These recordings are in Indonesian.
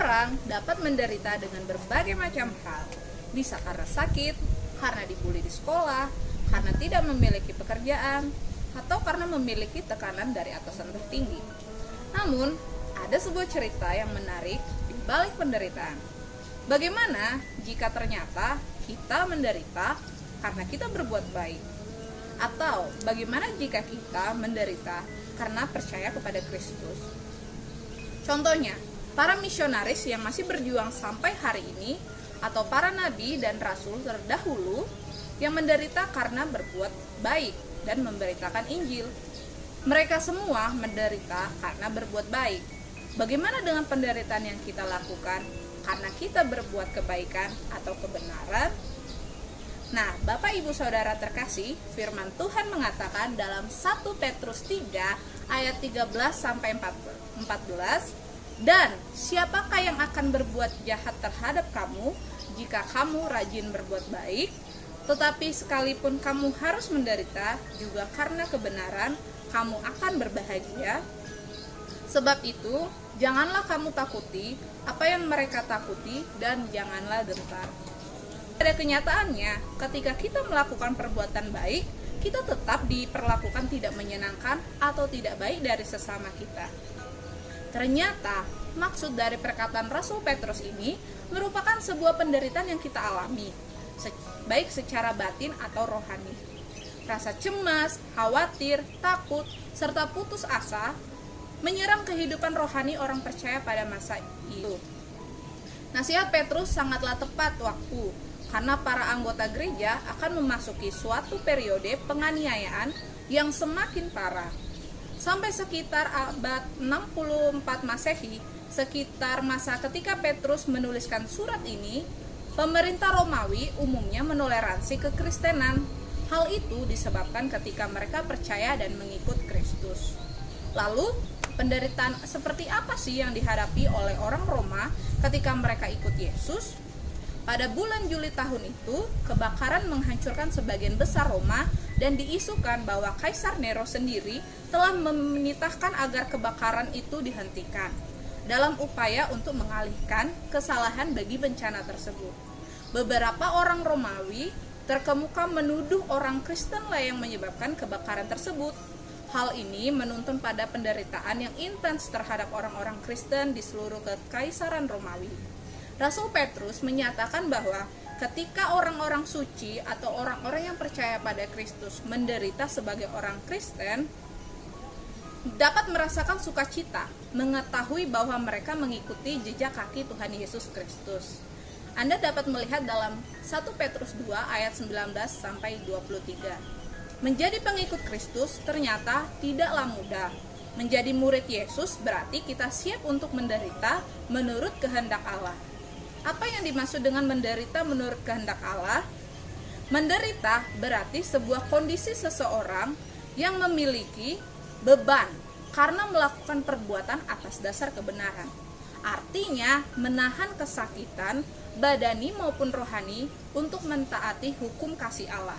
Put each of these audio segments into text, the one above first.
Seseorang dapat menderita dengan berbagai macam hal. Bisa karena sakit, karena dibully di sekolah, karena tidak memiliki pekerjaan, atau karena memiliki tekanan dari atasan tertinggi. Namun, ada sebuah cerita yang menarik di balik penderitaan. Bagaimana jika ternyata kita menderita karena kita berbuat baik? Atau bagaimana jika kita menderita karena percaya kepada Kristus? Contohnya, para misionaris yang masih berjuang sampai hari ini, atau para nabi dan rasul terdahulu yang menderita karena berbuat baik dan memberitakan Injil. Mereka semua menderita karena berbuat baik. Bagaimana dengan penderitaan yang kita lakukan karena kita berbuat kebaikan atau kebenaran? Nah, Bapak Ibu Saudara terkasih, firman Tuhan mengatakan dalam 1 Petrus 3 ayat 13 sampai 14, dan siapakah yang akan berbuat jahat terhadap kamu jika kamu rajin berbuat baik? Tetapi sekalipun kamu harus menderita juga karena kebenaran, kamu akan berbahagia. Sebab itu, janganlah kamu takuti apa yang mereka takuti dan janganlah gentar. Pada kenyataannya, ketika kita melakukan perbuatan baik, kita tetap diperlakukan tidak menyenangkan atau tidak baik dari sesama kita. Ternyata, maksud dari perkataan Rasul Petrus ini merupakan sebuah penderitaan yang kita alami, baik secara batin atau rohani. Rasa cemas, khawatir, takut, serta putus asa menyerang kehidupan rohani orang percaya pada masa itu. Nasihat Petrus sangatlah tepat waktu, karena para anggota gereja akan memasuki suatu periode penganiayaan yang semakin parah. Sampai sekitar abad 64 Masehi, sekitar masa ketika Petrus menuliskan surat ini, pemerintah Romawi umumnya menoleransi kekristenan. Hal itu disebabkan ketika mereka percaya dan mengikut Kristus. Lalu, penderitaan seperti apa sih yang dihadapi oleh orang Roma ketika mereka ikut Yesus? Pada bulan Juli tahun itu, kebakaran menghancurkan sebagian besar Roma dan diisukan bahwa Kaisar Nero sendiri telah memerintahkan agar kebakaran itu dihentikan dalam upaya untuk mengalihkan kesalahan bagi bencana tersebut. Beberapa orang Romawi terkemuka menuduh orang Kristenlah yang menyebabkan kebakaran tersebut. Hal ini menuntun pada penderitaan yang intens terhadap orang-orang Kristen di seluruh Kekaisaran Romawi. Rasul Petrus menyatakan bahwa ketika orang-orang suci atau orang-orang yang percaya pada Kristus menderita sebagai orang Kristen, dapat merasakan sukacita, mengetahui bahwa mereka mengikuti jejak kaki Tuhan Yesus Kristus. Anda dapat melihat dalam 1 Petrus 2 ayat 19 sampai 23. Menjadi pengikut Kristus ternyata tidaklah mudah. Menjadi murid Yesus berarti kita siap untuk menderita menurut kehendak Allah. Apa yang dimaksud dengan menderita menurut kehendak Allah? Menderita berarti sebuah kondisi seseorang yang memiliki beban karena melakukan perbuatan atas dasar kebenaran. Artinya menahan kesakitan badani maupun rohani untuk mentaati hukum kasih Allah.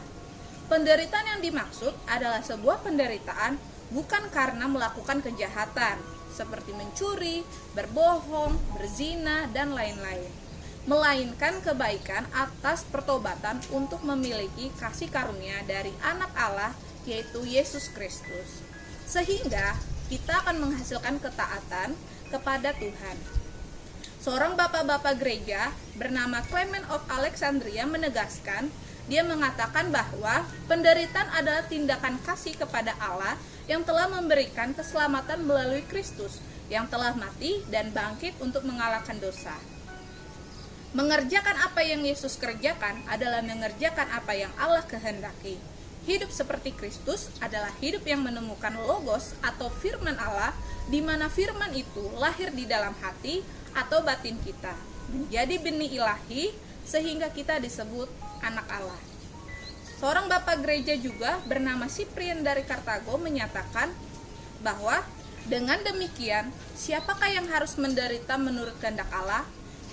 Penderitaan yang dimaksud adalah sebuah penderitaan bukan karena melakukan kejahatan seperti mencuri, berbohong, berzina, dan lain-lain, melainkan kebaikan atas pertobatan untuk memiliki kasih karunia dari anak Allah, yaitu Yesus Kristus. Sehingga kita akan menghasilkan ketaatan kepada Tuhan. Seorang bapak-bapak gereja bernama Clement of Alexandria menegaskan, dia mengatakan bahwa penderitaan adalah tindakan kasih kepada Allah yang telah memberikan keselamatan melalui Kristus, yang telah mati dan bangkit untuk mengalahkan dosa. Mengerjakan apa yang Yesus kerjakan adalah mengerjakan apa yang Allah kehendaki. Hidup seperti Kristus adalah hidup yang menemukan logos atau firman Allah, di mana firman itu lahir di dalam hati atau batin kita, menjadi benih ilahi sehingga kita disebut anak Allah. Seorang bapak gereja juga bernama Cyprian dari Kartago menyatakan bahwa dengan demikian, siapakah yang harus menderita menurut kehendak Allah?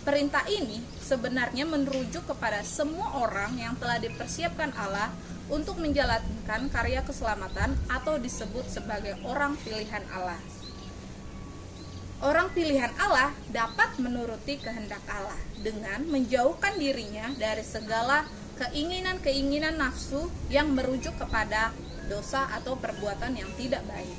Perintah ini sebenarnya merujuk kepada semua orang yang telah dipersiapkan Allah untuk menjalankan karya keselamatan atau disebut sebagai orang pilihan Allah. Orang pilihan Allah dapat menuruti kehendak Allah dengan menjauhkan dirinya dari segala keinginan-keinginan nafsu yang merujuk kepada dosa atau perbuatan yang tidak baik.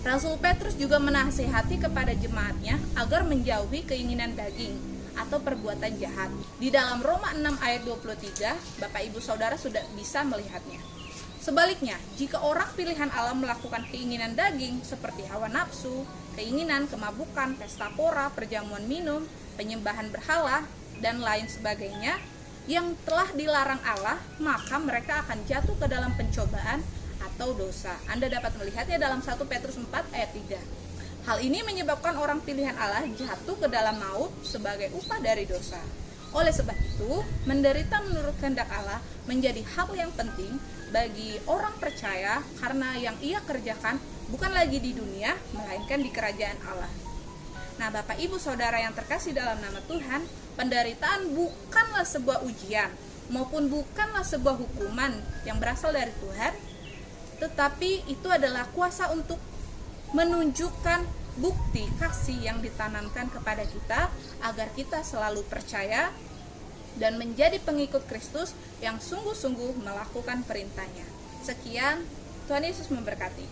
Rasul Petrus juga menasihati kepada jemaatnya agar menjauhi keinginan daging atau perbuatan jahat. Di dalam Roma 6 ayat 23, Bapak Ibu Saudara sudah bisa melihatnya. Sebaliknya, jika orang pilihan Allah melakukan keinginan daging seperti hawa nafsu, keinginan, kemabukan, pesta pora, perjamuan minum, penyembahan berhala, dan lain sebagainya yang telah dilarang Allah, maka mereka akan jatuh ke dalam pencobaan atau dosa. Anda dapat melihatnya dalam 1 Petrus 4 ayat 3. Hal ini menyebabkan orang pilihan Allah jatuh ke dalam maut sebagai upah dari dosa. Oleh sebab itu, menderita menurut kehendak Allah menjadi hal yang penting bagi orang percaya karena yang ia kerjakan bukan lagi di dunia, melainkan di kerajaan Allah. Nah, Bapak Ibu Saudara yang terkasih dalam nama Tuhan, penderitaan bukanlah sebuah ujian maupun bukanlah sebuah hukuman yang berasal dari Tuhan, tetapi itu adalah kuasa untuk menunjukkan bukti kasih yang ditanamkan kepada kita agar kita selalu percaya dan menjadi pengikut Kristus yang sungguh-sungguh melakukan perintahnya. Sekian, Tuhan Yesus memberkati.